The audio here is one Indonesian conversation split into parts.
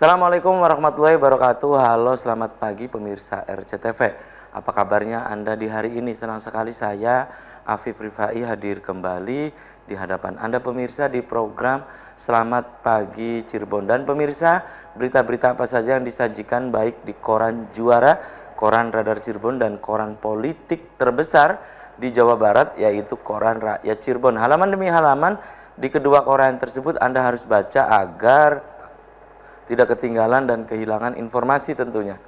Assalamualaikum warahmatullahi wabarakatuh. Halo, selamat pagi pemirsa RCTV. Apa kabarnya Anda di hari ini? Senang sekali saya, Afif Rifai, hadir kembali di hadapan Anda pemirsa di program Selamat Pagi Cirebon. Dan pemirsa, berita-berita apa saja yang disajikan baik di Koran Juara, Koran Radar Cirebon, dan koran politik terbesar di Jawa Barat, yaitu Koran Rakyat Cirebon. Halaman demi halaman di kedua koran tersebut Anda harus baca agar tidak ketinggalan dan kehilangan informasi tentunya.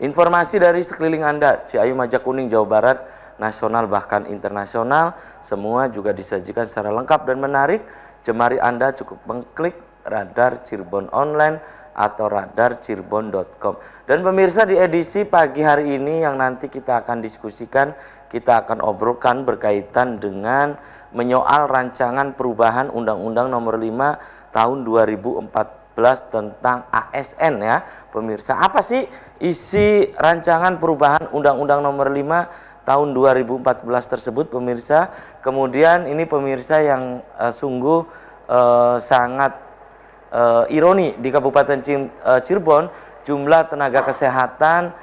Informasi dari sekeliling Anda, Ciayu, Majakuning, Jawa Barat, nasional bahkan internasional, semua juga disajikan secara lengkap dan menarik. Jemari Anda cukup mengklik Radar Cirebon Online atau radarcirebon.com. Dan pemirsa, di edisi pagi hari ini yang nanti kita akan diskusikan, kita akan obrolkan berkaitan dengan menyoal rancangan perubahan Undang-Undang Nomor 5 Tahun 2014 tentang ASN ya pemirsa. Apa sih isi rancangan perubahan Undang-Undang Nomor 5 Tahun 2014 tersebut pemirsa? Kemudian ini pemirsa yang sungguh sangat ironi di Kabupaten Cirebon, jumlah tenaga kesehatan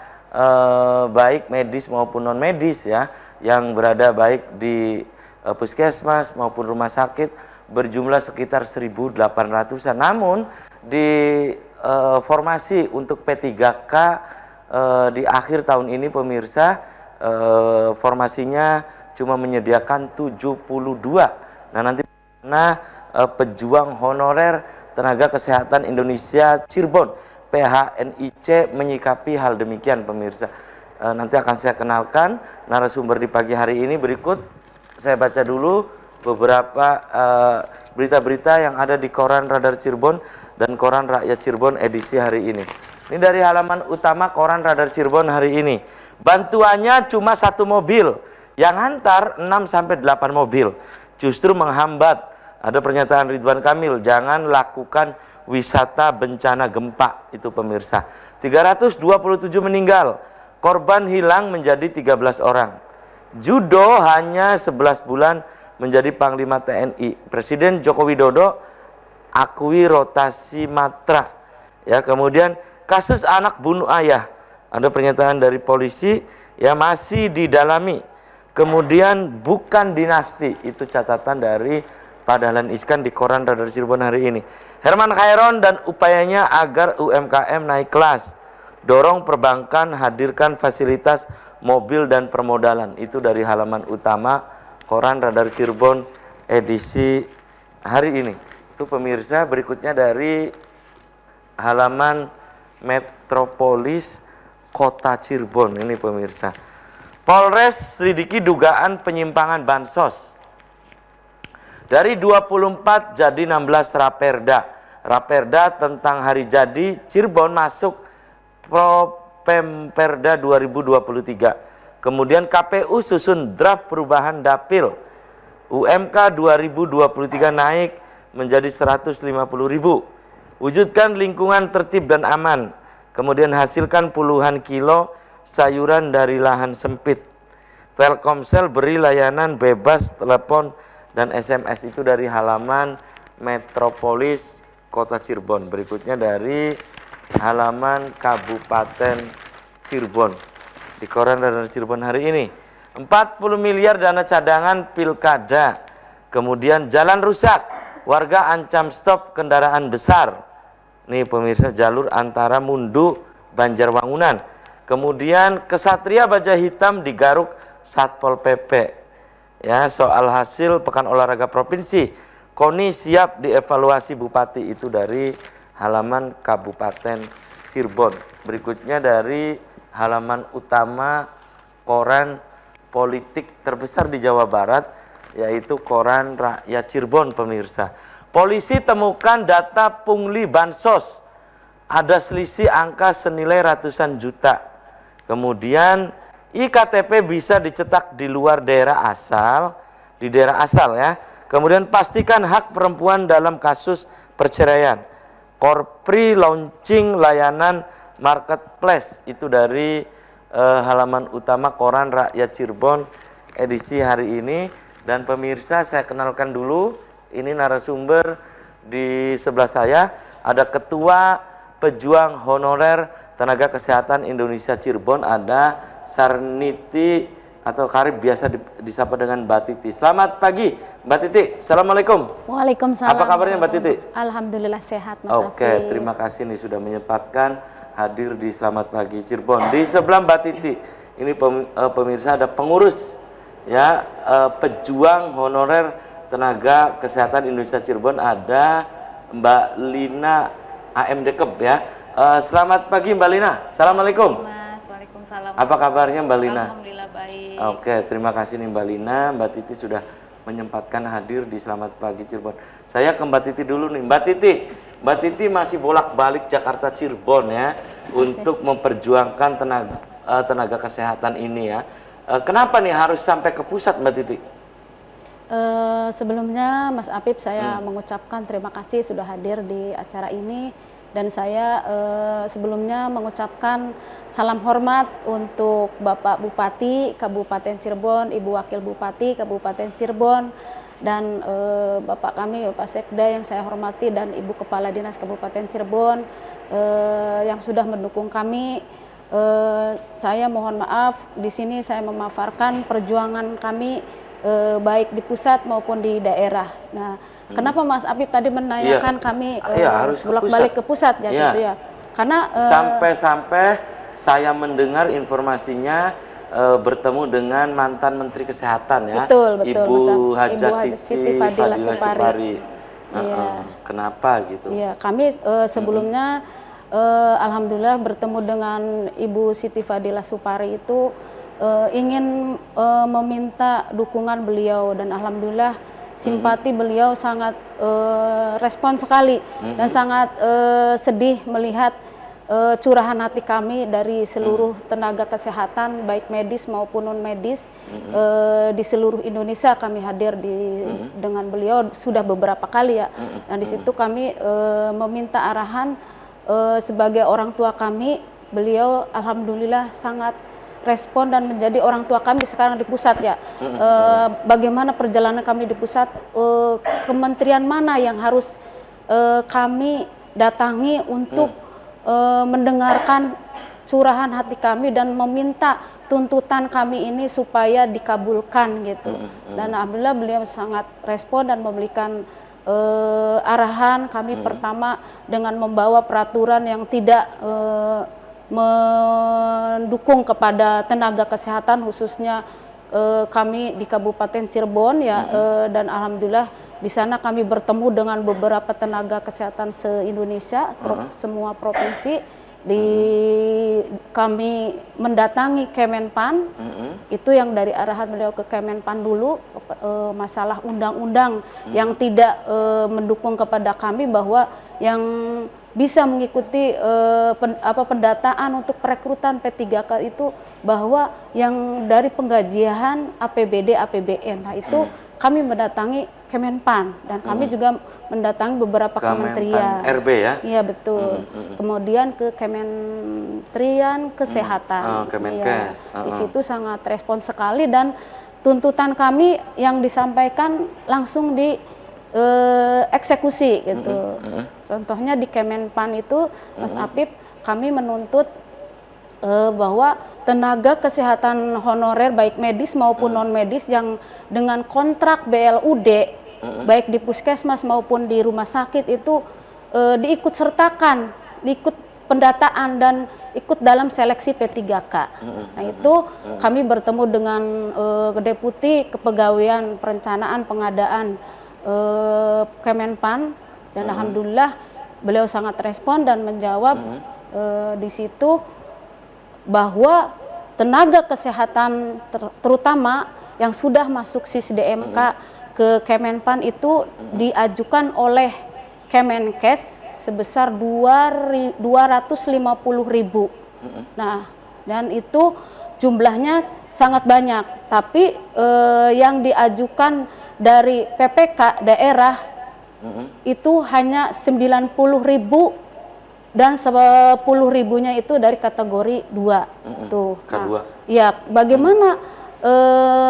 baik medis maupun non medis ya yang berada baik di puskesmas maupun rumah sakit berjumlah sekitar 1.800-an. Namun di formasi untuk P3K di akhir tahun ini pemirsa, formasinya cuma menyediakan 72. Nah nanti pejuang honorer tenaga kesehatan Indonesia Cirebon PHNIC menyikapi hal demikian pemirsa. Nanti akan saya kenalkan narasumber di pagi hari ini. Berikut saya baca dulu beberapa berita-berita yang ada di Koran Radar Cirebon dan Koran Rakyat Cirebon edisi hari ini. Ini dari halaman utama Koran Radar Cirebon hari ini. Bantuannya cuma 1 mobil, yang hantar 6-8 mobil. Justru menghambat. Ada pernyataan Ridwan Kamil, jangan lakukan wisata bencana gempa, itu pemirsa. 327 meninggal, korban hilang menjadi 13 orang. Judo hanya 11 bulan menjadi Panglima TNI. Presiden Joko Widodo akui rotasi matra. Ya, kemudian kasus anak bunuh ayah. Ada pernyataan dari polisi ya masih didalami. Kemudian bukan dinasti, itu catatan dari Pak Dahlan Iskan di Koran Radar Cirebon hari ini. Herman Khairon dan upayanya agar UMKM naik kelas. Dorong perbankan hadirkan fasilitas mobil dan permodalan. Itu dari halaman utama Koran Radar Cirebon edisi hari ini. Itu pemirsa. Berikutnya dari halaman Metropolis Kota Cirebon. Ini pemirsa. Polres selidiki dugaan penyimpangan bansos. Dari 24 jadi 16 Raperda. Raperda tentang hari jadi Cirebon masuk Propemperda 2023. Kemudian KPU susun draft perubahan dapil. UMK 2023 naik menjadi 150.000. Wujudkan lingkungan tertib dan aman. Kemudian hasilkan puluhan kilo sayuran dari lahan sempit. Telkomsel beri layanan bebas telepon dan SMS. Itu dari halaman Metropolis Kota Cirebon. Berikutnya dari halaman Kabupaten Cirebon di Koran Radar Cirebon hari ini. 40 miliar dana cadangan pilkada. Kemudian jalan rusak, warga ancam stop kendaraan besar. Nih pemirsa, jalur antara Mundu Banjarwangunan. Kemudian Kesatria Baja Hitam digaruk Satpol PP. Ya, soal hasil Pekan Olahraga Provinsi, KONI siap dievaluasi Bupati. Itu dari halaman Kabupaten Cirebon. Berikutnya dari halaman utama koran politik terbesar di Jawa Barat, yaitu Koran Rakyat Cirebon pemirsa. Polisi temukan data pungli bansos, ada selisih angka senilai ratusan juta. Kemudian IKTP bisa dicetak di luar daerah asal, di daerah asal ya. Kemudian pastikan hak perempuan dalam kasus perceraian. Korpri launching layanan marketplace. Itu dari halaman utama Koran Rakyat Cirebon edisi hari ini. Dan pemirsa, saya kenalkan dulu, ini narasumber di sebelah saya, Ada Ketua Pejuang Honorer Tenaga Kesehatan Indonesia Cirebon, ada Sarniti atau Karib biasa disapa dengan Mbak Titi. Selamat pagi Mbak Titi. Assalamualaikum. Waalaikumsalam. Apa kabarnya Mbak Titi? Alhamdulillah sehat Mas Oke, terima kasih nih sudah menyempatkan hadir di Selamat Pagi Cirebon. Di sebelah Mbak Titi, ini pemirsa ada pengurus ya, Pejuang Honorer Tenaga Kesehatan Indonesia Cirebon, ada Mbak Lina AMDKEB ya. Selamat pagi Mbak Lina. Assalamualaikum. Mas, waalaikumsalam. Apa kabarnya Mbak Lina? Alhamdulillah baik. Oke, terima kasih nih Mbak Lina. Mbak Titi sudah menyempatkan hadir di Selamat Pagi Cirebon. Saya ke Mbak Titi dulu nih. Mbak Titi masih bolak-balik Jakarta Cirebon ya untuk memperjuangkan tenaga kesehatan ini ya. Kenapa nih harus sampai ke pusat Mbak Titi? Sebelumnya Mas Apip, saya mengucapkan terima kasih sudah hadir di acara ini, dan saya sebelumnya mengucapkan salam hormat untuk Bapak Bupati Kabupaten Cirebon, Ibu Wakil Bupati Kabupaten Cirebon, dan Bapak kami Bapak Sekda yang saya hormati, dan Ibu Kepala Dinas Kabupaten Cirebon yang sudah mendukung kami. Saya mohon maaf di sini saya memaparkan perjuangan kami baik di pusat maupun di daerah. Nah, kenapa Mas Apip tadi menanyakan kami bolak-balik ke pusat ya gitu ya? Karena sampai saya mendengar informasinya bertemu dengan mantan Menteri Kesehatan ya, betul, Ibu Hajah Siti Fadila Supari. Kenapa gitu? Iya, kami sebelumnya alhamdulillah bertemu dengan Ibu Siti Fadila Supari itu ingin meminta dukungan beliau, dan alhamdulillah simpati beliau sangat respon sekali, dan sangat sedih melihat curahan hati kami dari seluruh tenaga kesehatan baik medis maupun non medis di seluruh Indonesia. Kami hadir dengan beliau sudah beberapa kali ya, dan di situ kami meminta arahan sebagai orang tua kami. Beliau alhamdulillah sangat respon dan menjadi orang tua kami sekarang di pusat ya. Bagaimana perjalanan kami di pusat, kementerian mana yang harus kami datangi untuk mendengarkan curahan hati kami dan meminta tuntutan kami ini supaya dikabulkan gitu. Dan alhamdulillah beliau sangat respon dan memberikan arahan kami pertama dengan membawa peraturan yang tidak mendukung kepada tenaga kesehatan, khususnya kami di Kabupaten Cirebon ya, dan alhamdulillah di sana kami bertemu dengan beberapa tenaga kesehatan se-Indonesia, semua provinsi. Kami mendatangi Kemenpan, itu yang dari arahan beliau ke Kemenpan dulu, masalah undang-undang yang tidak mendukung kepada kami bahwa yang bisa mengikuti pendataan untuk perekrutan P3K itu bahwa yang dari penggajian APBD APBN. Nah itu kami mendatangi Kemenpan, dan kami juga mendatangi beberapa kementerian. RB ya? Iya betul. Kemudian ke Kementerian Kesehatan. Kemenkes. Ya, di situ sangat respon sekali, dan tuntutan kami yang disampaikan langsung di eksekusi gitu. Contohnya di Kemenpan itu Mas Apip, kami menuntut bahwa tenaga kesehatan honorer baik medis maupun non medis yang dengan kontrak BLUD baik di puskesmas maupun di rumah sakit itu diikut sertakan, diikut pendataan dan ikut dalam seleksi P3K. Nah itu kami bertemu dengan Deputi Kepegawaian Perencanaan Pengadaan Kemenpan, dan alhamdulillah beliau sangat respon dan menjawab di situ bahwa tenaga kesehatan terutama yang sudah masuk SISDMK ke Kemenpan itu diajukan oleh Kemenkes sebesar 250.000. Nah, dan itu jumlahnya sangat banyak, tapi yang diajukan dari PPK daerah itu hanya 90.000, dan 10.000-nya itu dari kategori 2. Tuh. Nah, ya, bagaimana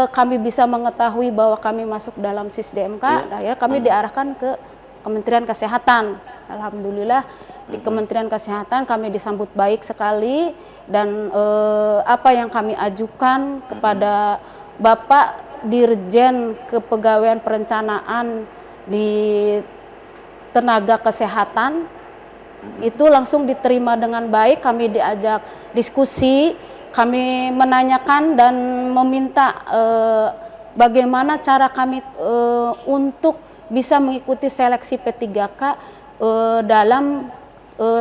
kami bisa mengetahui bahwa kami masuk dalam SISDMK? Nah, ya, kami diarahkan ke Kementerian Kesehatan. Alhamdulillah di Kementerian Kesehatan kami disambut baik sekali, dan apa yang kami ajukan kepada Bapak Dirjen Kepegawaian Perencanaan di Tenaga Kesehatan itu langsung diterima dengan baik. Kami diajak diskusi, kami menanyakan dan meminta bagaimana cara kami untuk bisa mengikuti seleksi P3K dalam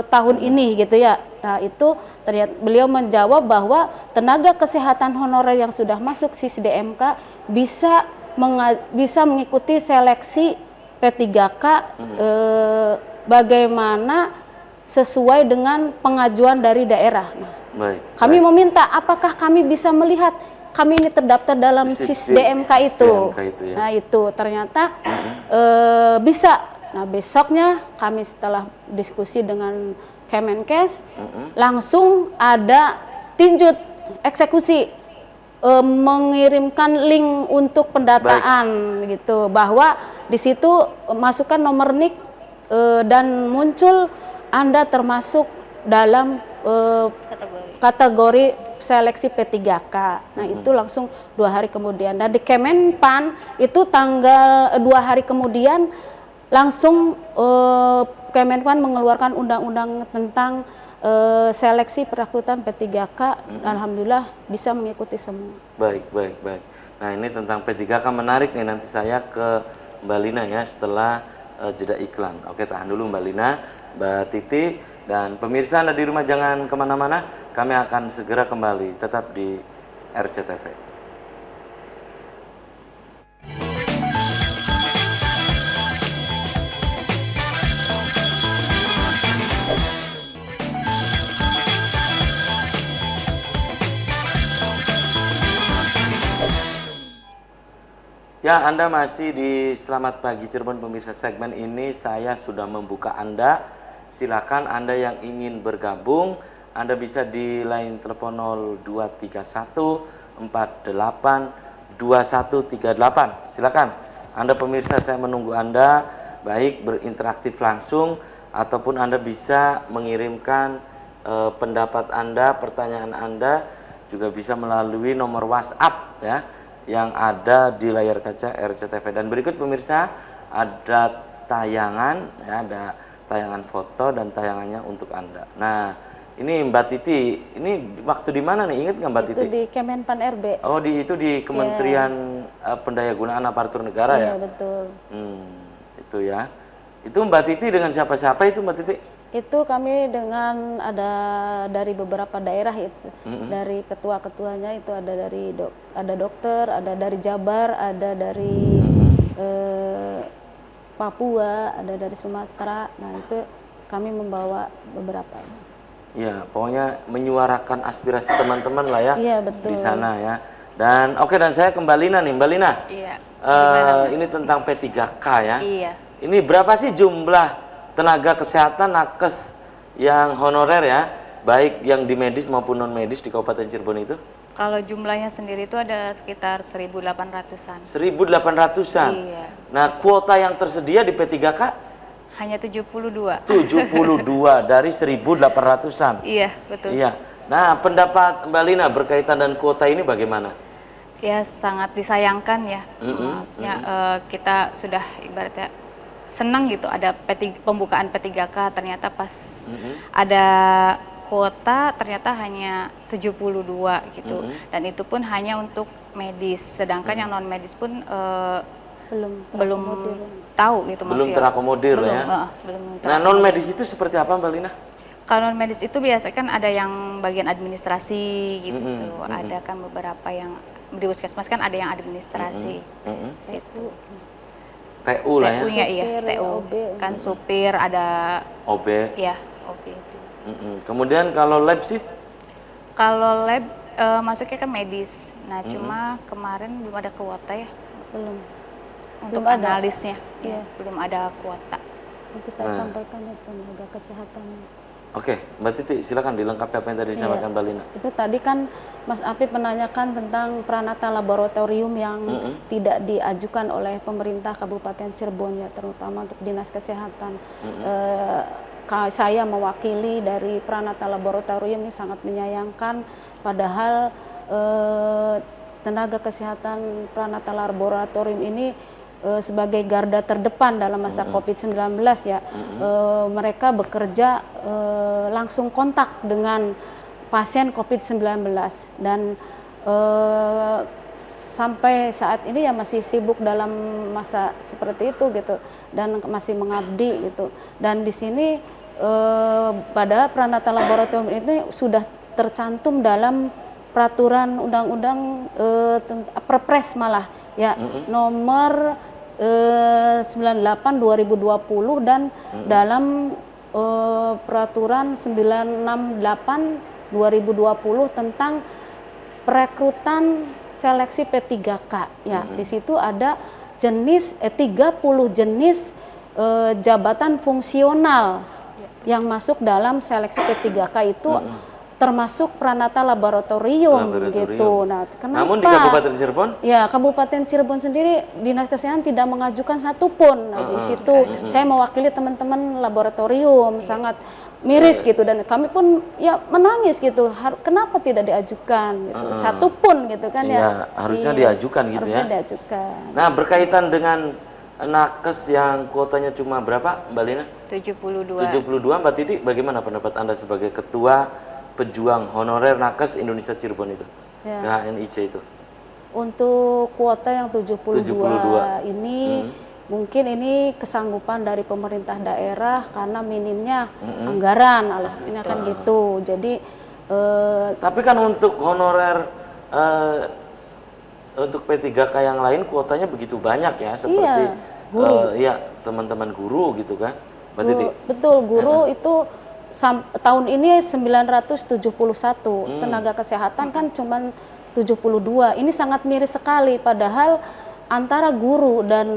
tahun ini gitu ya. Nah itu ternyata beliau menjawab bahwa tenaga kesehatan honorer yang sudah masuk SISDMK bisa mengikuti seleksi P3K bagaimana sesuai dengan pengajuan dari daerah. Nah, kami meminta apakah kami bisa melihat kami ini terdaftar dalam SISDMK itu. Ya. Nah itu ternyata bisa. Nah besoknya kami setelah diskusi dengan Kemenkes langsung ada tinjut eksekusi, mengirimkan link untuk pendataan gitu, bahwa di situ masukkan nomor NIK dan muncul Anda termasuk dalam kategori seleksi P3K. Nah itu langsung 2 hari kemudian, dan di Kemenpan itu tanggal 2 hari kemudian langsung Kemenpan mengeluarkan undang-undang tentang seleksi perekrutan P3K. Alhamdulillah bisa mengikuti semua. Baik. Nah ini tentang P3K menarik nih, nanti saya ke Mbak Lina ya setelah jeda iklan. Oke, tahan dulu Mbak Lina, Mbak Titi, dan pemirsa Anda di rumah jangan kemana-mana. Kami akan segera kembali, tetap di RCTV. Ya, Anda masih di Selamat Pagi Cirebon pemirsa. Segmen ini saya sudah membuka Anda. Silakan Anda yang ingin bergabung, Anda bisa di line telepon 0231 48 2138. Silakan. Anda pemirsa, saya menunggu Anda, baik berinteraktif langsung ataupun Anda bisa mengirimkan pendapat Anda, pertanyaan Anda juga bisa melalui nomor WhatsApp ya, yang ada di layar kaca RCTV. Dan berikut pemirsa ada tayangan ya, ada tayangan foto dan tayangannya untuk Anda. Nah, ini Mbak Titi, ini waktu di mana nih? Ingat nggak Mbak Titi? Itu di Kemenpan RB. Oh, itu di Kementerian Pendayagunaan Aparatur Negara ya? Iya, betul. Itu ya. Itu Mbak Titi dengan siapa-siapa itu Mbak Titi? Itu kami dengan ada dari beberapa daerah itu, dari ketua-ketuanya itu ada dari ada dokter, ada dari Jabar, ada dari Papua, ada dari Sumatera. Nah itu kami membawa beberapa. Ya, pokoknya menyuarakan aspirasi teman-teman lah ya. Iya, betul. Di sana ya. Dan oke, dan saya ke Mbak Lina nih, Mbak Lina. Iya. Ini tentang P3K ya. Iya. Ini berapa sih jumlah tenaga kesehatan nakes yang honorer ya, baik yang di medis maupun non medis di Kabupaten Cirebon itu? Kalau jumlahnya sendiri itu ada sekitar 1.800-an. 1.800-an? Iya. Nah, kuota yang tersedia di P3K? Hanya 72. 72 dari 1.800-an? Iya, betul. Iya. Nah, pendapat Mbak Lina berkaitan dengan kuota ini bagaimana? Ya, sangat disayangkan ya. Maksudnya kita sudah ibaratnya senang gitu ada pembukaan P3K, ternyata pas ada kuota ternyata hanya 72 gitu. Dan itu pun hanya untuk medis, sedangkan yang non medis pun belum tahu gitu maksudnya. Belum terakomodir ya. Nah, non medis itu seperti apa Mbak Lina? Kalau non medis itu biasanya kan ada yang bagian administrasi gitu tuh. Ada kan beberapa yang di puskesmas kan ada yang administrasi. Situ. TU lah ya? TU-nya iya, TU. OB. Kan supir, ada OB? Iya, OB itu. Kemudian kalau lab sih? Kalau lab masuknya ke medis. Nah, cuma kemarin belum ada kuota ya. Belum. Untuk Belum ada. analisnya, Iya. belum ada kuota. Nanti saya sampaikan ya tenaga kesehatan. Oke, Mbak Titi silakan dilengkapi apa yang tadi disampaikan Mbak Lina. Itu tadi kan Mas Afif menanyakan tentang Pranata Laboratorium yang tidak diajukan oleh pemerintah Kabupaten Cirebon ya, terutama untuk Dinas Kesehatan. saya mewakili dari Pranata Laboratorium ini sangat menyayangkan, padahal tenaga kesehatan Pranata Laboratorium ini sebagai garda terdepan dalam masa COVID-19 ya. Mereka bekerja langsung kontak dengan pasien COVID-19 dan sampai saat ini ya masih sibuk dalam masa seperti itu gitu, dan masih mengabdi gitu. Dan di sini pada Pranata Laboratorium ini sudah tercantum dalam peraturan undang-undang Perpres malah ya, nomor 98 2020 dan dalam peraturan 968 2020 tentang perekrutan seleksi P3K ya. Di situ ada 30 jenis jabatan fungsional yang masuk dalam seleksi P3K itu, termasuk Pranata Laboratorium gitu. Nah, kenapa? Namun di Kabupaten Cirebon? Ya, Kabupaten Cirebon sendiri Dinas Kesehatan tidak mengajukan satupun. Nah, di situ saya mewakili teman-teman laboratorium, sangat miris gitu, dan kami pun ya menangis gitu. Kenapa tidak diajukan gitu? Satupun gitu kan ya. Ya, harusnya diajukan gitu harusnya ya. diajukan. Nah, berkaitan dengan nakes yang kuotanya cuma berapa, Mbak Lina? 72. 72, Mbak Titi, bagaimana pendapat Anda sebagai ketua pejuang honorer nakes Indonesia Cirebon itu, Ya. HNIC itu? Untuk kuota yang 72 ini, 72. mungkin ini kesanggupan dari pemerintah daerah karena minimnya anggaran, alasannya kan gitu. Jadi Tapi kan untuk honorer untuk P3K yang lain kuotanya begitu banyak ya, seperti ya teman-teman guru gitu kan, Mbak Titi? betul, guru itu tahun ini 971, tenaga kesehatan kan cuma 72. Ini sangat miris sekali, padahal antara guru dan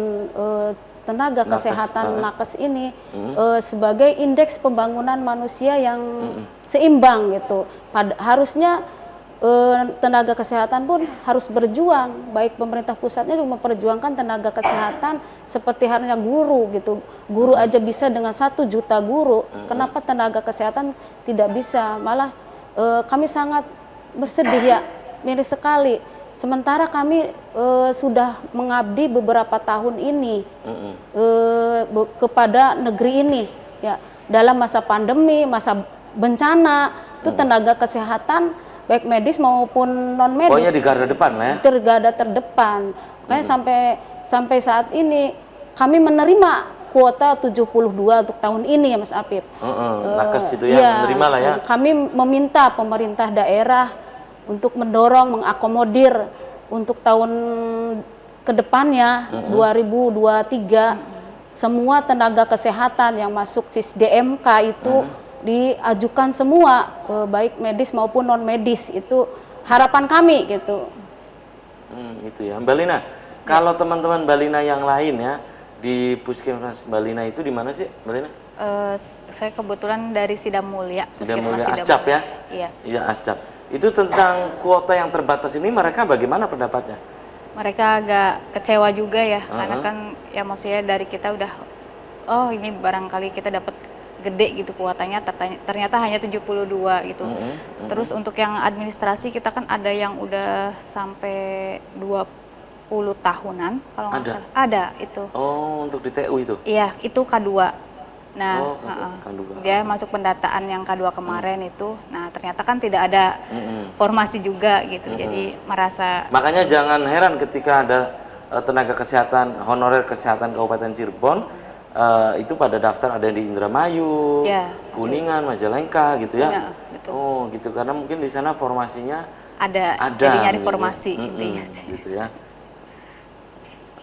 tenaga kesehatan nakes ini sebagai indeks pembangunan manusia yang seimbang gitu. Harusnya tenaga kesehatan pun harus berjuang, baik pemerintah pusatnya juga memperjuangkan tenaga kesehatan seperti halnya guru gitu. Guru aja bisa dengan 1 juta guru, kenapa tenaga kesehatan tidak bisa? Malah kami sangat bersedih ya, miris sekali. Sementara kami sudah mengabdi beberapa tahun ini kepada negeri ini ya, dalam masa pandemi, masa bencana, itu tenaga kesehatan baik medis maupun non medis. Pokoknya di garda depan lah ya. Garda terdepan. Makanya sampai saat ini kami menerima kuota 72 untuk tahun ini ya Mas Apip. Nakes itu ya, menerima lah ya. Kami meminta pemerintah daerah untuk mendorong, mengakomodir untuk tahun kedepannya 2023 semua tenaga kesehatan yang masuk SISDMK itu diajukan semua, baik medis maupun non medis. Itu harapan kami gitu. Itu ya, Mbak Lina. Kalau teman-teman Mbak Lina yang lain ya di Puskesmas Mbak Lina itu di mana sih, Mbak Lina? Saya kebetulan dari Sidam Mulia. Sidam Mulia Ascap ya? Iya. Iya, Ascap. Itu tentang kuota yang terbatas ini, mereka bagaimana pendapatnya? Mereka agak kecewa juga ya, karena kan ya maksudnya dari kita udah, oh ini barangkali kita dapat gede gitu kuotanya, ternyata hanya 72 gitu. Terus untuk yang administrasi kita kan ada yang udah sampai 20 tahunan kalau nggak salah. Ada itu. Oh, untuk di TU itu? Iya, itu K2. Nah, K2. dia masuk pendataan yang K2 kemarin itu. Nah, ternyata kan tidak ada formasi juga gitu. Jadi merasa. Makanya jangan heran ketika ada tenaga kesehatan, honorer kesehatan Kabupaten Cirebon, itu pada daftar ada di Indramayu, Kuningan, Majalengka gitu ya. Ya, betul. Oh, gitu, karena mungkin di sana formasinya ada jadi nyari gitu. formasi intinya sih. Gitu ya.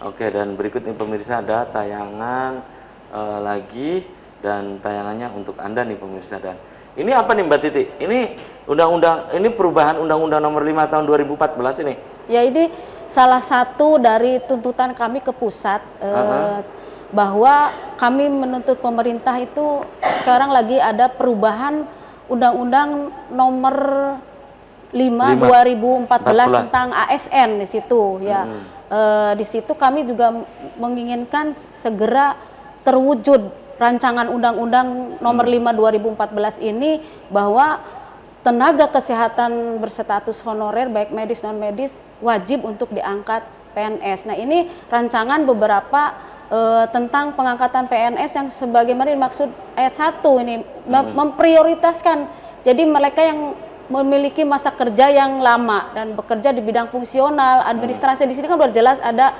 Oke, dan berikut ini pemirsa ada tayangan lagi, dan tayangannya untuk Anda nih pemirsa. Dan ini apa nih Mbak Titi? Ini undang-undang, ini perubahan Undang-Undang Nomor 5 Tahun 2014 ini. Ya, ini salah satu dari tuntutan kami ke pusat, bahwa kami menuntut pemerintah itu sekarang lagi ada perubahan Undang-Undang Nomor 5 2014 tentang ASN di situ ya. Di situ kami juga menginginkan segera terwujud rancangan Undang-Undang Nomor 5 2014 ini, bahwa tenaga kesehatan berstatus honorer baik medis non medis wajib untuk diangkat PNS. Nah, ini rancangan beberapa tentang pengangkatan PNS yang sebagaimana dimaksud ayat 1 ini, memprioritaskan. Jadi mereka yang memiliki masa kerja yang lama dan bekerja di bidang fungsional, administrasi. Di sini kan sudah jelas ada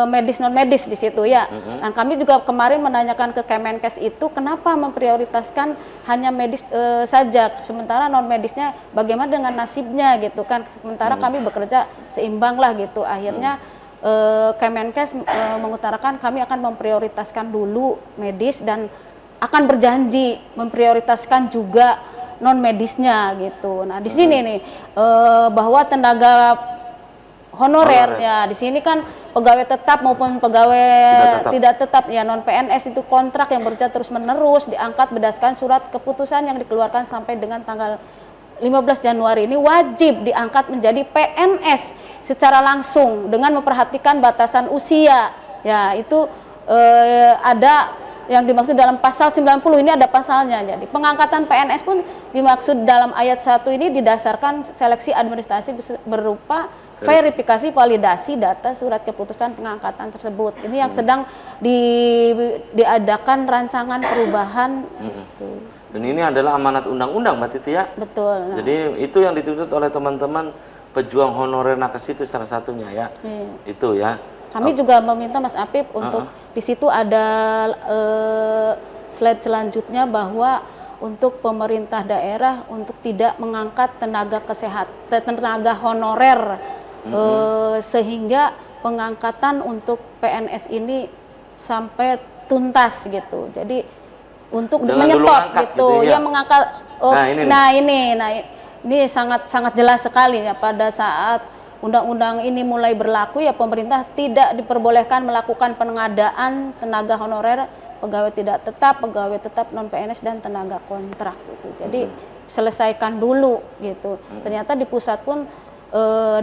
medis non medis di situ ya. Dan kami juga kemarin menanyakan ke Kemenkes itu kenapa memprioritaskan hanya medis saja, sementara non medisnya bagaimana dengan nasibnya gitu kan. Sementara kami bekerja seimbang lah gitu. Akhirnya Kemenkes mengutarakan kami akan memprioritaskan dulu medis dan akan berjanji memprioritaskan juga non medisnya gitu. Nah, di sini nih bahwa tenaga honorer ya, di sini kan pegawai tetap maupun pegawai tidak tetap ya, non PNS itu kontrak yang bekerja terus-menerus diangkat berdasarkan surat keputusan yang dikeluarkan sampai dengan tanggal 15 Januari ini wajib diangkat menjadi PNS secara langsung dengan memperhatikan batasan usia. Ya, itu ada yang dimaksud dalam pasal 90 ini, ada pasalnya. Jadi pengangkatan PNS pun dimaksud dalam ayat 1 ini didasarkan seleksi administrasi berupa verifikasi validasi data surat keputusan pengangkatan tersebut. Ini yang sedang diadakan rancangan perubahan. Gitu. Dan ini adalah amanat undang-undang, Mbak Titi ya? Betul. Nah. Jadi itu yang dituntut oleh teman-teman pejuang honorer nakes itu salah satunya ya. Itu ya. Kami juga meminta Mas Apip untuk di situ ada slide selanjutnya bahwa untuk pemerintah daerah untuk tidak mengangkat tenaga kesehatan, tenaga honorer sehingga pengangkatan untuk PNS ini sampai tuntas gitu. Jadi untuk menyetop gitu, ya mengangkat. Ini sangat jelas sekali ya, pada saat undang-undang ini mulai berlaku ya, pemerintah tidak diperbolehkan melakukan pengadaan tenaga honorer, pegawai tidak tetap non PNS dan tenaga kontrak gitu. Jadi selesaikan dulu gitu. Ternyata di pusat pun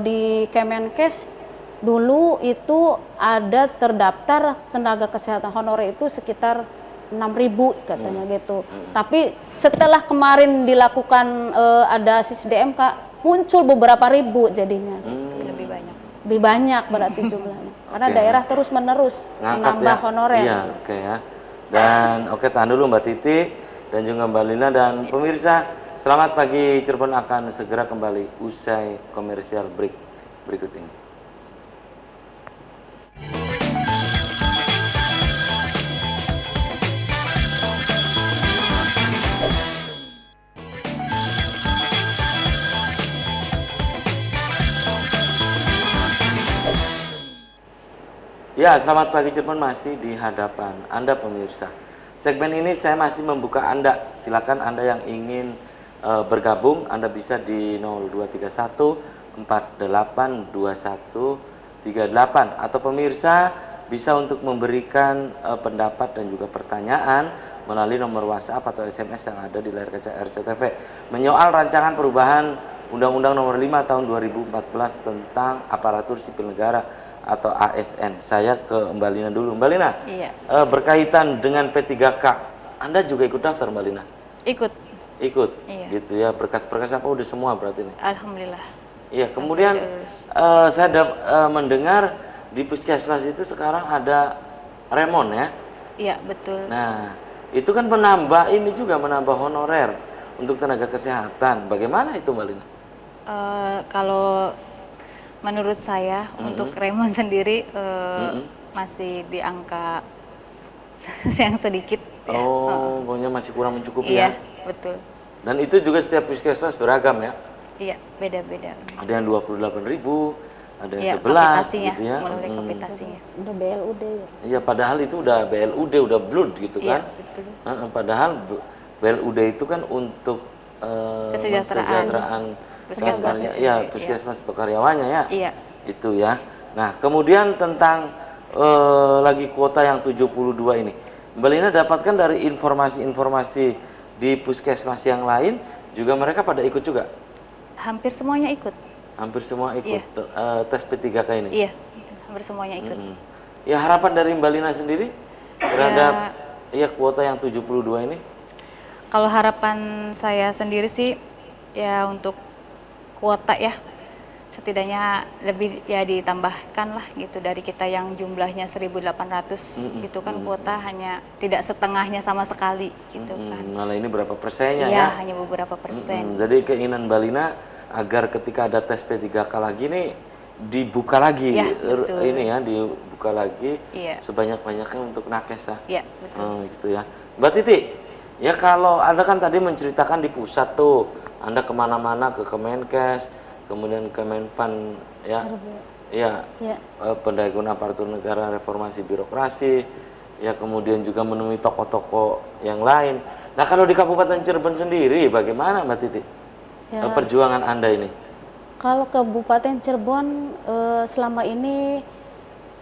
di Kemenkes dulu itu ada terdaftar tenaga kesehatan honorer itu sekitar 6.000 katanya gitu. Tapi setelah kemarin dilakukan ada SISDMK muncul beberapa ribu jadinya. Lebih banyak berarti jumlahnya. Karena daerah terus-menerus menambah honorer. Iya, ya. Dan tahan dulu Mbak Titi dan juga Mbak Lina dan pemirsa. Selamat pagi, Cirebon akan segera kembali usai komersial break berikut ini. Ya, selamat pagi Cirebon, masih di hadapan Anda pemirsa. Segmen ini saya masih membuka Anda. Silakan Anda yang ingin bergabung, Anda bisa di 0231 4821 38 atau pemirsa bisa untuk memberikan pendapat dan juga pertanyaan melalui nomor WhatsApp atau SMS yang ada di layar kaca RCTV menyoal rancangan perubahan Undang-Undang Nomor 5 Tahun 2014 tentang aparatur sipil negara atau ASN. Saya ke Mbak Lina dulu. Mbak Lina, berkaitan dengan P3K, Anda juga ikut daftar Mbak Lina? Ikut. Iya. Gitu ya, berkas-berkas apa udah semua berarti nih? Alhamdulillah. Iya, kemudian saya mendengar di puskesmas itu sekarang ada remon ya? Iya, betul. Nah, itu kan menambah honorer untuk tenaga kesehatan. Bagaimana itu Mbak Lina? Kalau menurut saya untuk remon sendiri masih di angka yang sedikit. Pokoknya masih kurang mencukupi ya? ya? Iya, betul. Dan itu juga setiap puskesmas beragam ya? Iya, beda-beda. Ada yang 28.000, ada yang 11 gitu ya. Melalui kapitasinya. Udah BLUD ya? Iya, padahal itu udah BLUD, udah blood gitu kan? Iya, betul. Padahal BLUD itu kan untuk kesejahteraan puskesmas, puskesmas atau karyawannya ya. Iya. Itu ya. Nah, kemudian tentang lagi kuota yang 72 ini, Mbak Lina dapatkan dari informasi-informasi di puskesmas yang lain juga mereka pada ikut juga? Hampir semuanya ikut. Hampir semua ikut tes P3K ini? Iya, hampir semuanya ikut. Ya, harapan dari Mbak Lina sendiri terhadap iya kuota yang 72 ini? Kalau harapan saya sendiri sih ya untuk kuota ya setidaknya lebih ya ditambahkan lah gitu dari kita yang jumlahnya 1.800 gitu kan kuota hanya tidak setengahnya sama sekali gitu kan. Malah ini berapa persennya Iya, ya? hanya beberapa persen. Jadi keinginan Mbak Lina agar ketika ada tes P3K lagi nih dibuka lagi, Ya, betul. ini ya dibuka lagi Iya. sebanyak-banyaknya untuk nakes ya. Iya, betul. Gitu ya. Mbak Titi, ya kalau Anda kan tadi menceritakan di pusat tuh, Anda kemana-mana ke Kemenkes, kemudian Kemenpan ya, ya, Ya. Pendayagunaan Aparatur Negara Reformasi Birokrasi, ya kemudian juga menemui tokoh-tokoh yang lain. Nah kalau di Kabupaten Cirebon sendiri bagaimana Mbak Titi Ya. perjuangan Anda ini? Kalau Kabupaten Cirebon selama ini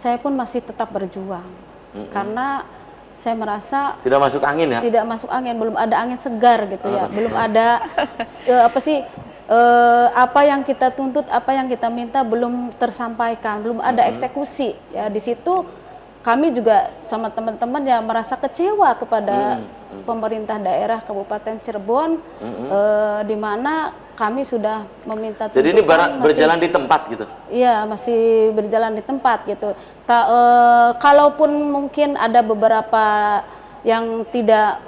saya pun masih tetap berjuang karena saya merasa Tidak masuk angin ya? tidak masuk angin, belum ada angin segar gitu ya, belum ada apa sih apa yang kita tuntut, apa yang kita minta belum tersampaikan, belum ada eksekusi ya. Di situ kami juga sama teman-teman ya merasa kecewa kepada pemerintah daerah Kabupaten Cirebon, di mana kami sudah meminta tuntutan. Jadi ini berjalan di tempat gitu? Iya, masih berjalan di tempat gitu. Kalaupun mungkin ada beberapa yang tidak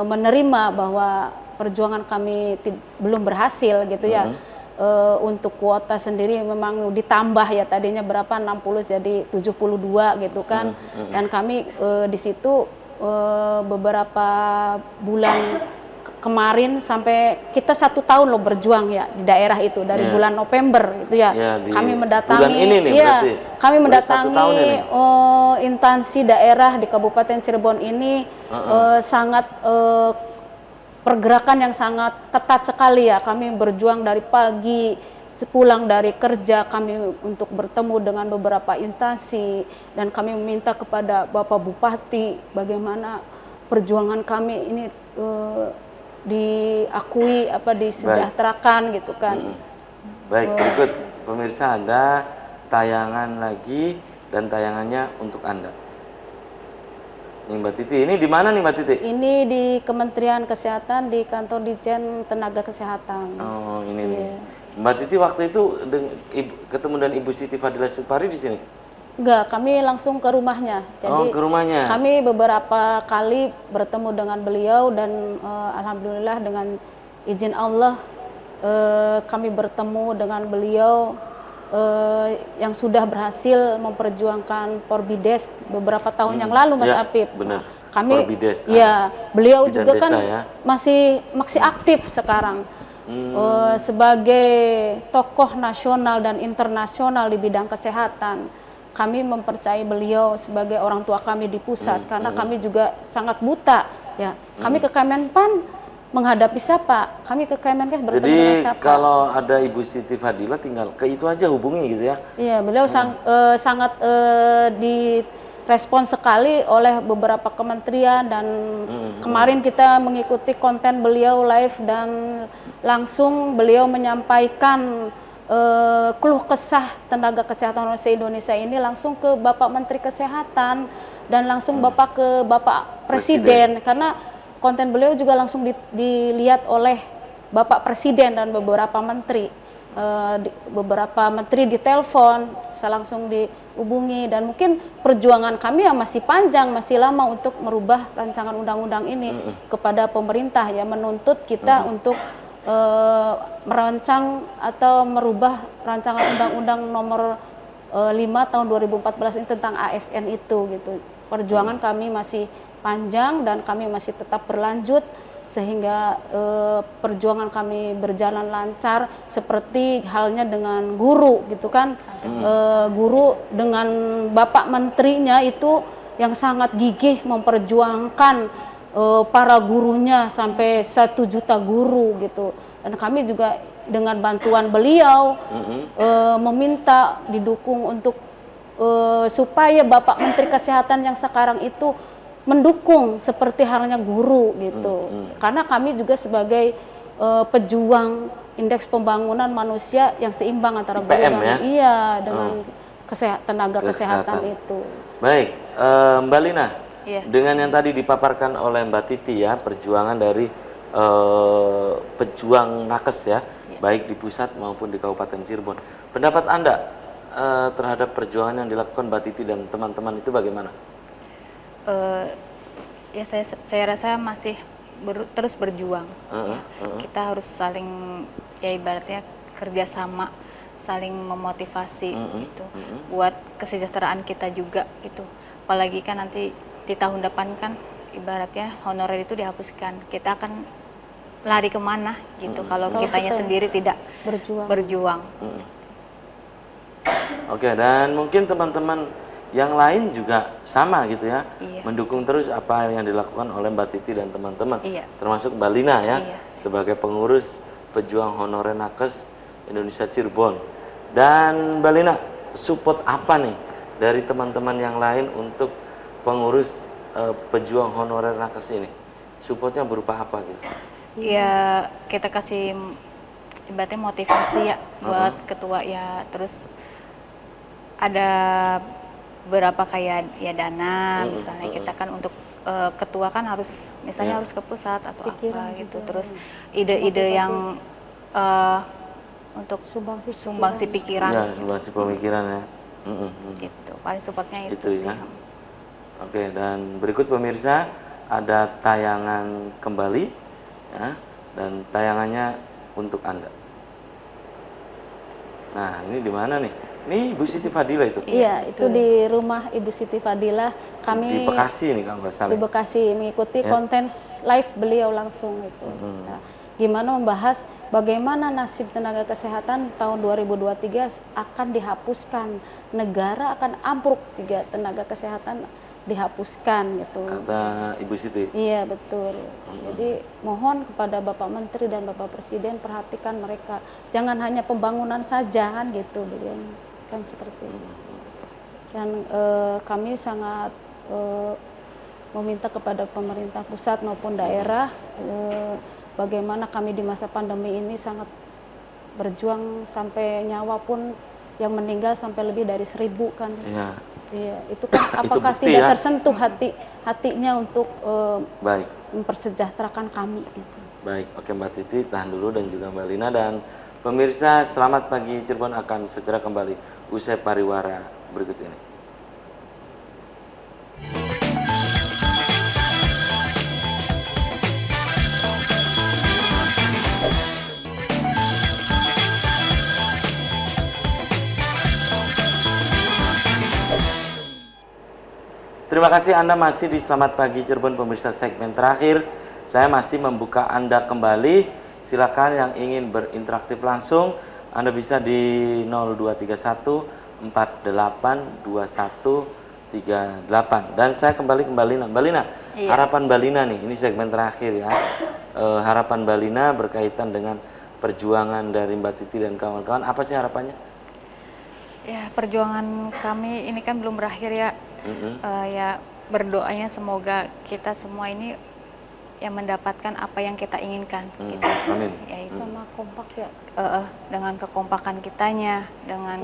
menerima bahwa perjuangan kami belum berhasil gitu ya. Untuk kuota sendiri memang ditambah ya, tadinya berapa 60 jadi 72 gitu kan. Dan kami di situ beberapa bulan kemarin sampai kita 1 tahun loh berjuang ya di daerah itu dari bulan November gitu ya. Kami mendatangi bulan ini nih, berarti kami udah 1 tahun mendatangi ini. instansi daerah di Kabupaten Cirebon ini sangat pergerakan yang sangat ketat sekali ya. Kami berjuang dari pagi, pulang dari kerja kami untuk bertemu dengan beberapa instansi dan kami meminta kepada Bapak Bupati bagaimana perjuangan kami ini diakui, disejahterakan gitu kan. Baik, berikut pemirsa ada tayangan lagi dan tayangannya untuk Anda. Nih Mbak Titi, ini di mana nih Mbak Titi? Ini di Kementerian Kesehatan di kantor Ditjen Tenaga Kesehatan. Oh ini nih. Mbak Titi waktu itu ketemu dengan Ibu Siti Fadila Supari di sini? Enggak, kami langsung ke rumahnya. Jadi ke rumahnya. Kami beberapa kali bertemu dengan beliau dan alhamdulillah dengan izin Allah kami bertemu dengan beliau yang sudah berhasil memperjuangkan Porbides beberapa tahun yang lalu, Mas Apip. Benar. Kami Porbides, beliau Bidan juga Desa, kan ya. masih aktif sekarang. Sebagai tokoh nasional dan internasional di bidang kesehatan, kami mempercayai beliau sebagai orang tua kami di pusat karena kami juga sangat buta ya. Kami ke Kemenpan menghadapi siapa? Kami ke Kemenkes bertemu dengan siapa? Jadi kalau ada Ibu Siti Fadila tinggal ke itu aja hubungi gitu ya? Iya, beliau sangat direspon sekali oleh beberapa kementerian dan kemarin kita mengikuti konten beliau live dan langsung beliau menyampaikan keluh kesah tenaga kesehatan Indonesia ini langsung ke Bapak Menteri Kesehatan dan langsung ke Bapak Presiden karena konten beliau juga langsung dilihat oleh Bapak Presiden dan beberapa menteri. Beberapa menteri ditelepon, saya langsung dihubungi dan mungkin perjuangan kami ya masih panjang, masih lama untuk merubah rancangan undang-undang ini kepada pemerintah ya, menuntut kita untuk merancang atau merubah rancangan undang-undang nomor 5 tahun 2014 ini tentang ASN itu gitu. Perjuangan kami masih panjang dan kami masih tetap berlanjut sehingga perjuangan kami berjalan lancar seperti halnya dengan guru gitu kan. Guru dengan Bapak Menterinya itu yang sangat gigih memperjuangkan para gurunya sampai 1 juta guru gitu. Dan kami juga dengan bantuan beliau meminta didukung untuk supaya Bapak Menteri Kesehatan yang sekarang itu mendukung seperti halnya guru gitu. Karena kami juga sebagai pejuang indeks pembangunan manusia yang seimbang antara IPM, ya? Iya dengan tenaga kesehatan itu. Baik, Mbak Lina, Iya. dengan yang tadi dipaparkan oleh Mbak Titi ya, perjuangan dari pejuang nakes ya, baik di pusat maupun di Kabupaten Cirebon. Pendapat Anda terhadap perjuangan yang dilakukan Mbak Titi dan teman-teman itu bagaimana? Ya saya rasa masih terus berjuang. Kita harus saling, ya ibaratnya kerjasama, saling memotivasi gitu, buat kesejahteraan kita juga gitu. Apalagi kan nanti di tahun depan kan ibaratnya honorer itu dihapuskan, kita akan lari kemana gitu kalau kitanya sendiri tidak berjuang. Oke, dan mungkin teman-teman yang lain juga sama gitu ya, mendukung terus apa yang dilakukan oleh Mbak Titi dan teman-teman, termasuk Mbak Lina ya, sebagai pengurus pejuang honorer nakes Indonesia Cirebon. Dan Mbak Lina, support apa nih dari teman-teman yang lain untuk pengurus pejuang honorer nakes ini? Supportnya berupa apa gitu? Ya kita kasih ibaratnya motivasi ya buat ketua ya, terus ada beberapa kayak ya dana misalnya kita kan untuk ketua kan harus misalnya harus ke pusat atau apa gitu, terus ide-ide yang untuk sumbangsi pikiran ya, sumbangsi pemikiran ya. Gitu, paling supportnya itu sih ya. Oke, dan berikut pemirsa ada tayangan kembali ya, dan tayangannya untuk Anda. Nah, ini di mana nih? Ini Ibu Siti Fadila itu? Iya, itu di rumah Ibu Siti Fadila. Kami di Bekasi nih kalau nggak salah. Di Bekasi mengikuti konten live beliau langsung itu. Nah, gimana membahas bagaimana nasib tenaga kesehatan tahun 2023 akan dihapuskan. Negara akan ambruk jika tenaga kesehatan dihapuskan gitu. Kata Ibu Siti. Iya betul. Jadi mohon kepada Bapak Menteri dan Bapak Presiden perhatikan mereka. Jangan hanya pembangunan saja kan gitu, kan seperti itu. Dan kami sangat meminta kepada pemerintah pusat maupun daerah bagaimana kami di masa pandemi ini sangat berjuang sampai nyawa pun yang meninggal sampai lebih dari 1.000 kan. Iya. Iya, itu kan apakah bukti, tidak ya? tersentuh hatinya untuk Baik. mempersejahterakan kami gitu. Baik, oke Mbak Titi tahan dulu dan juga Mbak Lina, dan pemirsa Selamat Pagi Cirebon akan segera kembali usai pariwara berikut ini. Terima kasih Anda masih di Selamat Pagi Cirebon, pemirsa segmen terakhir. Saya masih membuka Anda kembali. Silakan yang ingin berinteraksi langsung, Anda bisa di 0231 48 21 38. Dan saya kembali ke Mbak Lina. Mbak Lina, harapan Mbak Lina nih, ini segmen terakhir ya. Harapan Mbak Lina berkaitan dengan perjuangan dari Mbak Titi dan kawan-kawan. Apa sih harapannya? Ya, perjuangan kami ini kan belum berakhir ya. Ya berdoanya semoga kita semua ini yang mendapatkan apa yang kita inginkan. Gitu. Amin. Ya, itu. Sama kompak ya. Dengan kekompakan kitanya, dengan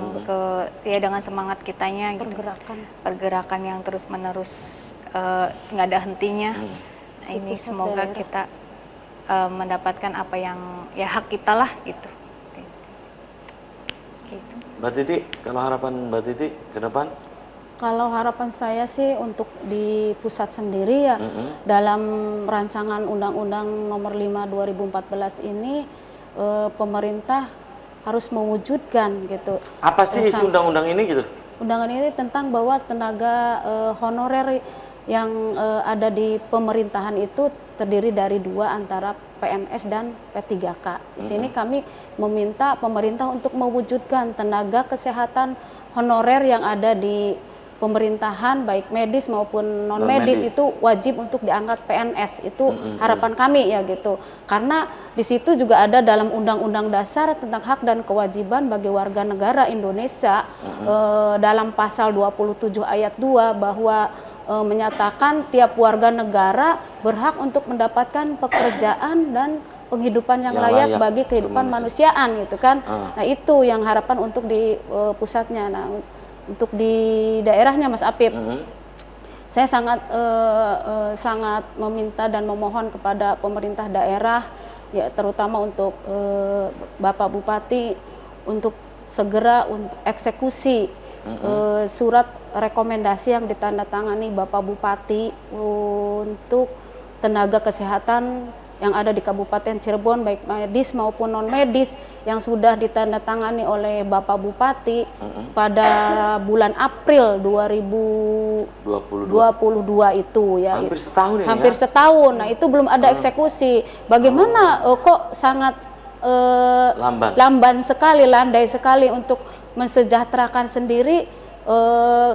dengan semangat kitanya, gitu. Pergerakan yang terus menerus nggak ada hentinya. Nah, ini semoga kita mendapatkan apa yang ya hak kita lah gitu. Gitu. Mbak Titi, kalau harapan Mbak Titi ke depan? Kalau harapan saya sih untuk di pusat sendiri ya, dalam rancangan Undang-Undang Nomor 5 2014 ini pemerintah harus mewujudkan gitu. Apa sih isi undang-undang ini gitu? Undangan ini tentang bahwa tenaga honorer yang ada di pemerintahan itu terdiri dari 2 antara PNS dan P3K. Di sini kami meminta pemerintah untuk mewujudkan tenaga kesehatan honorer yang ada di pemerintahan baik medis maupun non medis itu wajib untuk diangkat PNS. Itu harapan kami ya gitu. Karena di situ juga ada dalam Undang-Undang Dasar tentang hak dan kewajiban bagi warga negara Indonesia dalam pasal 27 ayat 2 bahwa menyatakan tiap warga negara berhak untuk mendapatkan pekerjaan dan penghidupan yang layak bagi kehidupan manusiaan gitu kan. Nah, itu yang harapan untuk di pusatnya. Nah, untuk di daerahnya Mas Apip, saya sangat meminta dan memohon kepada pemerintah daerah, ya terutama untuk Bapak Bupati untuk segera untuk eksekusi surat rekomendasi yang ditandatangani Bapak Bupati untuk tenaga kesehatan yang ada di Kabupaten Cirebon, baik medis maupun non medis, yang sudah ditandatangani oleh Bapak Bupati pada bulan April 2022 itu ya. Hampir setahun ini hampir ya? setahun. Nah, itu belum ada eksekusi. Bagaimana kok sangat lamban sekali, landai sekali untuk mensejahterakan sendiri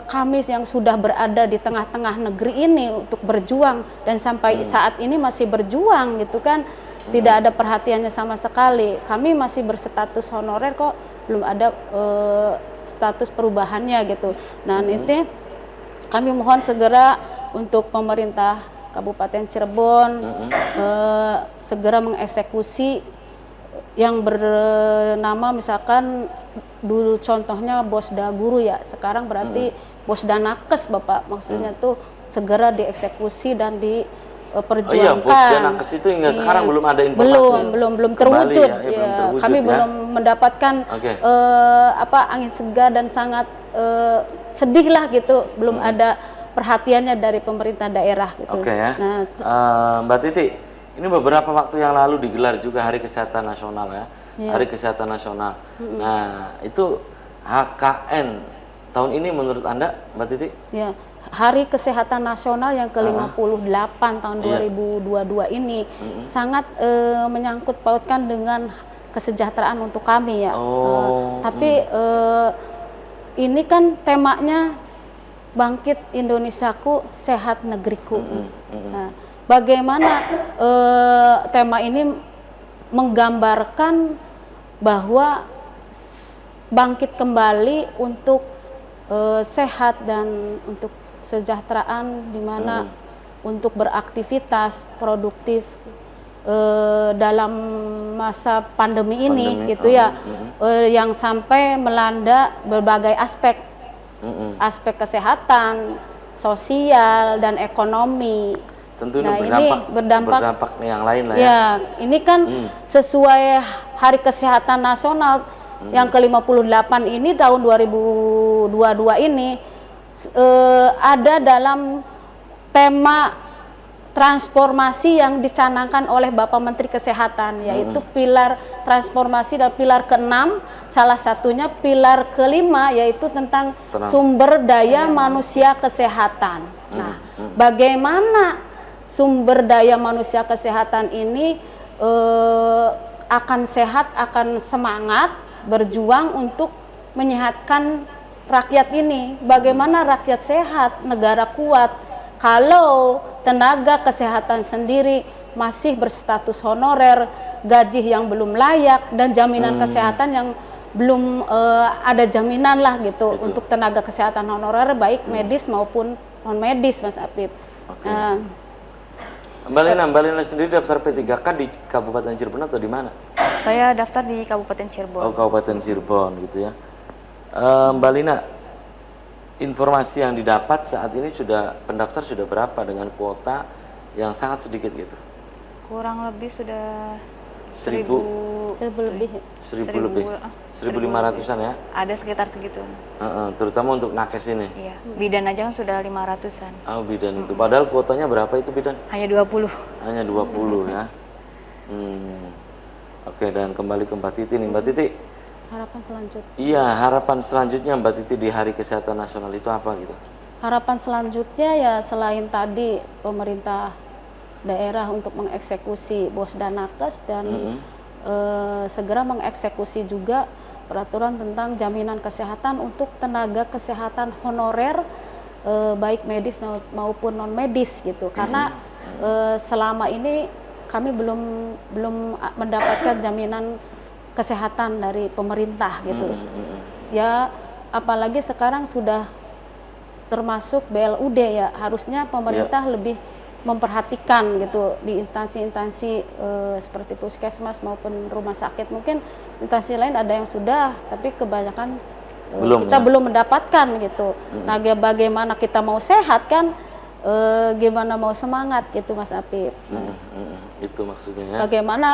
kami yang sudah berada di tengah-tengah negeri ini untuk berjuang, dan sampai saat ini masih berjuang gitu kan. Tidak ada perhatiannya sama sekali. Kami masih berstatus honorer kok, belum ada status perubahannya gitu. Nah, itu kami mohon segera untuk pemerintah Kabupaten Cirebon segera mengeksekusi yang bernama misalkan dulu contohnya Bosda Guru ya, sekarang berarti Bosda Nakes Bapak, maksudnya tuh segera dieksekusi dan diperjuangkan. Oh iya, Bosda Nakes itu hingga sekarang belum ada informasi. Belum terwujud. Ya, belum terwujud, kami ya. belum mendapatkan angin segar dan sangat sedih lah gitu, belum ada perhatiannya dari pemerintah daerah gitu. Oke ya. Nah, Mbak Titi, ini beberapa waktu yang lalu digelar juga Hari Kesehatan Nasional ya. Hari Kesehatan Nasional. Nah, itu HKN tahun ini menurut Anda, Mbak Titi? Ya, Hari Kesehatan Nasional yang ke-58 tahun 2022 ini sangat menyangkut pautkan dengan kesejahteraan untuk kami ya. Tapi ini kan temanya Bangkit Indonesiaku, Sehat Negeriku. Nah, bagaimana tema ini menggambarkan bahwa bangkit kembali untuk sehat dan untuk kesejahteraan, di mana untuk beraktivitas produktif dalam masa pandemi ini gitu ya, yang sampai melanda berbagai aspek kesehatan, sosial dan ekonomi. Tentu ini berdampak yang lain lah ya. Ya, ini kan sesuai Hari Kesehatan Nasional yang ke-58 ini tahun 2022 ini ada dalam tema transformasi yang dicanangkan oleh Bapak Menteri Kesehatan, yaitu pilar transformasi dan pilar ke-6, salah satunya pilar ke-5 yaitu tentang sumber daya manusia kesehatan. Nah, bagaimana sumber daya manusia kesehatan ini akan sehat, akan semangat berjuang untuk menyehatkan rakyat ini. Bagaimana rakyat sehat, negara kuat, kalau tenaga kesehatan sendiri masih berstatus honorer, gaji yang belum layak, dan jaminan kesehatan yang belum ada jaminan lah gitu untuk tenaga kesehatan honorer baik medis maupun non medis, Mas Apip. Mbak Lina sendiri daftar P3K di Kabupaten Cirebon atau di mana? Saya daftar di Kabupaten Cirebon. Oh, Kabupaten Cirebon gitu ya. Mbak Lina, informasi yang didapat saat ini pendaftar sudah berapa dengan kuota yang sangat sedikit gitu? Kurang lebih sudah 1.000 lebih. 1.500-an ya? Ada sekitar segitu. Terutama untuk nakes ini? Iya, bidan aja kan sudah 500-an. Oh, bidan itu. Padahal kuotanya berapa itu bidan? Hanya 20. Hanya 20 ya. Oke, dan kembali ke Mbak Titi nih. Mbak Titi, Harapan selanjutnya. iya, harapan selanjutnya Mbak Titi di Hari Kesehatan Nasional itu apa gitu? Harapan selanjutnya ya selain tadi pemerintah daerah untuk mengeksekusi Bosda Nakes dan segera mengeksekusi juga peraturan tentang jaminan kesehatan untuk tenaga kesehatan honorer baik medis maupun non medis gitu. Karena selama ini kami belum mendapatkan jaminan kesehatan dari pemerintah gitu. Ya apalagi sekarang sudah termasuk BLUD ya, harusnya pemerintah lebih memperhatikan gitu di instansi-instansi seperti puskesmas maupun rumah sakit. Mungkin instansi lain ada yang sudah, tapi kebanyakan belum mendapatkan gitu. Nah, bagaimana kita mau sehat kan gimana mau semangat gitu Mas Apip. Itu maksudnya ya. Bagaimana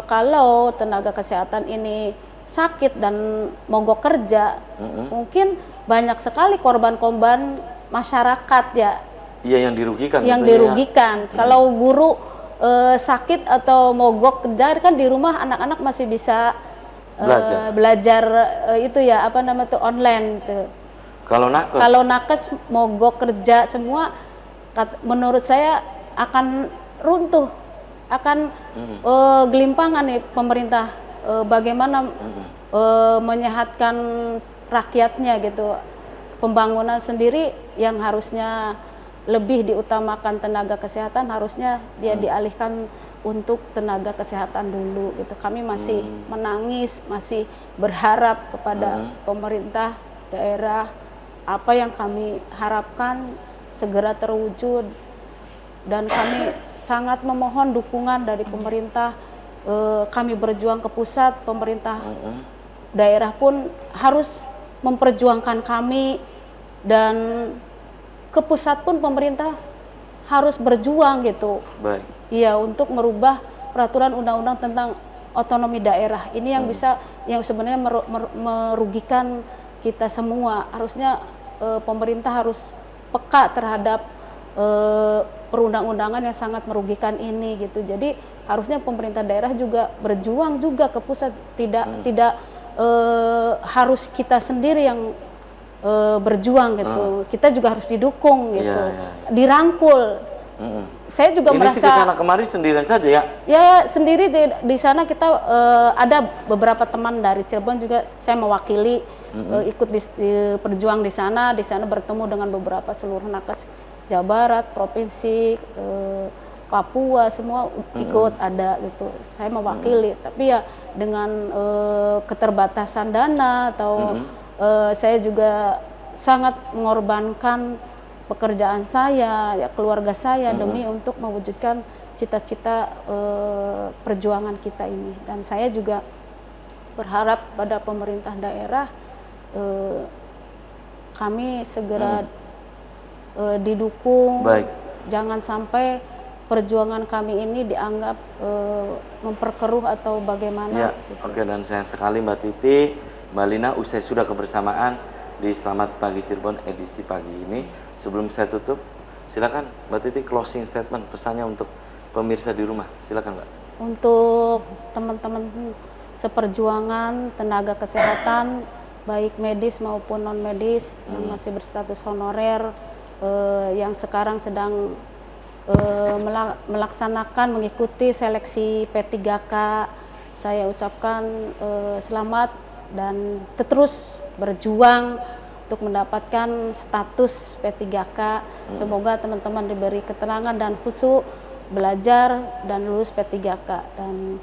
kalau tenaga kesehatan ini sakit dan mogok kerja, mungkin banyak sekali korban-korban masyarakat ya. Iya, yang dirugikan. Yang tentunya. dirugikan. Kalau guru sakit atau mogok kerja kan di rumah anak-anak masih bisa belajar itu ya apa namanya tuh online tuh. Kalau nakes mogok kerja semua, menurut saya akan runtuh, akan gelimpangan nih pemerintah bagaimana menyehatkan rakyatnya gitu. Pembangunan sendiri yang harusnya lebih diutamakan tenaga kesehatan harusnya dia dialihkan untuk tenaga kesehatan dulu gitu. Kami masih menangis, masih berharap kepada pemerintah daerah, apa yang kami harapkan segera terwujud, dan kami sangat memohon dukungan dari pemerintah. Kami berjuang ke pusat, pemerintah daerah pun harus memperjuangkan kami, dan ke pusat pun pemerintah harus berjuang gitu. Baik. Iya, untuk merubah peraturan undang-undang tentang otonomi daerah. Ini yang bisa, yang sebenarnya merugikan kita semua. Harusnya pemerintah harus peka terhadap perundang-undangan yang sangat merugikan ini gitu. Jadi harusnya pemerintah daerah juga berjuang juga ke pusat, tidak harus kita sendiri yang berjuang gitu. Kita juga harus didukung gitu, dirangkul. Saya juga ini merasa sih kesana kemari sendirian saja ya? Ya sendiri di sana kita ada beberapa teman dari Cirebon juga saya mewakili ikut berjuang di sana bertemu dengan beberapa seluruh nakes Jawa Barat, provinsi, Papua semua ikut ada gitu. Saya mewakili, tapi ya dengan keterbatasan dana atau saya juga sangat mengorbankan pekerjaan saya, ya keluarga saya demi untuk mewujudkan cita-cita perjuangan kita ini. Dan saya juga berharap pada pemerintah daerah kami segera didukung. Baik. Jangan sampai perjuangan kami ini dianggap memperkeruh atau bagaimana. Ya, oke, dan sayang sekali Mbak Titi, Mbak Lina, usai sudah kebersamaan di Selamat Pagi Cirebon edisi pagi ini. Sebelum saya tutup, silakan Mbak Titi closing statement, pesannya untuk pemirsa di rumah. Silakan Mbak. Untuk teman-teman seperjuangan tenaga kesehatan, baik medis maupun non medis yang masih berstatus honorer, yang sekarang sedang melaksanakan mengikuti seleksi P3K, saya ucapkan selamat dan terus berjuang untuk mendapatkan status P3K. Semoga teman-teman diberi ketenangan dan khusyuk belajar dan lulus P3K, dan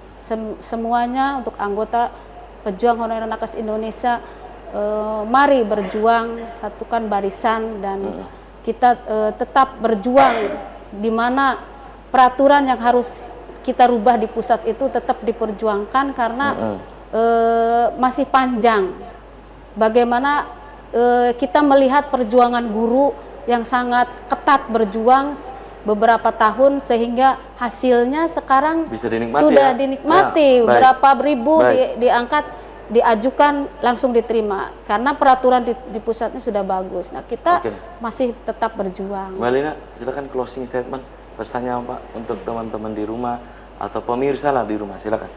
semuanya untuk anggota pejuang honorer nakes Indonesia, mari berjuang, satukan barisan, dan kita tetap berjuang di mana peraturan yang harus kita rubah di pusat itu tetap diperjuangkan karena masih panjang. Bagaimana kita melihat perjuangan guru yang sangat ketat berjuang beberapa tahun sehingga hasilnya sekarang bisa dinikmati, sudah ya? dinikmati, Ya, berapa ribu baik. diangkat, diajukan langsung diterima karena peraturan di pusatnya sudah bagus. Nah, kita masih tetap berjuang. Mbak Lina, silakan closing statement, pesannya Pak untuk teman-teman di rumah atau pemirsa lah di rumah, silakan.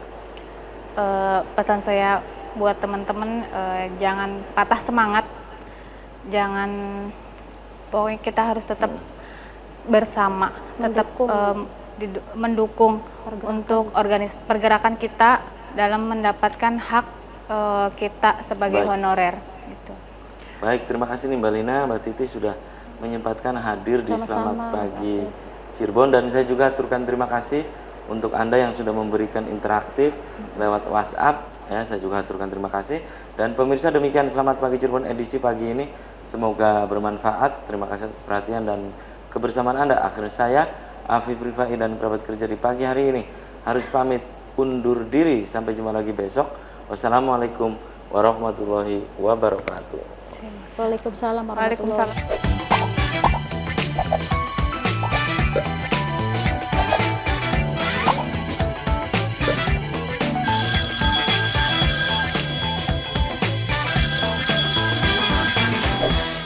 Pesan saya buat teman-teman, jangan patah semangat, jangan, pokoknya kita harus tetap bersama, tetap mendukung untuk pergerakan kita dalam mendapatkan hak kita sebagai honorer. Gitu. Baik, terima kasih nih Mbak Lina, Mbak Titi sudah menyempatkan hadir di Selamat Pagi Cirebon, dan saya juga aturkan terima kasih untuk Anda yang sudah memberikan interaktif lewat WhatsApp. Ya, saya juga aturkan terima kasih. Dan pemirsa, demikian Selamat Pagi Cirebon edisi pagi ini. Semoga bermanfaat. Terima kasih atas perhatian dan kebersamaan Anda. Akhirnya saya, Afif Rifai, dan kerabat kerja di pagi hari ini harus pamit undur diri. Sampai jumpa lagi besok. Wassalamualaikum warahmatullahi wabarakatuh. Waalaikumsalam warahmatullahi wabarakatuh.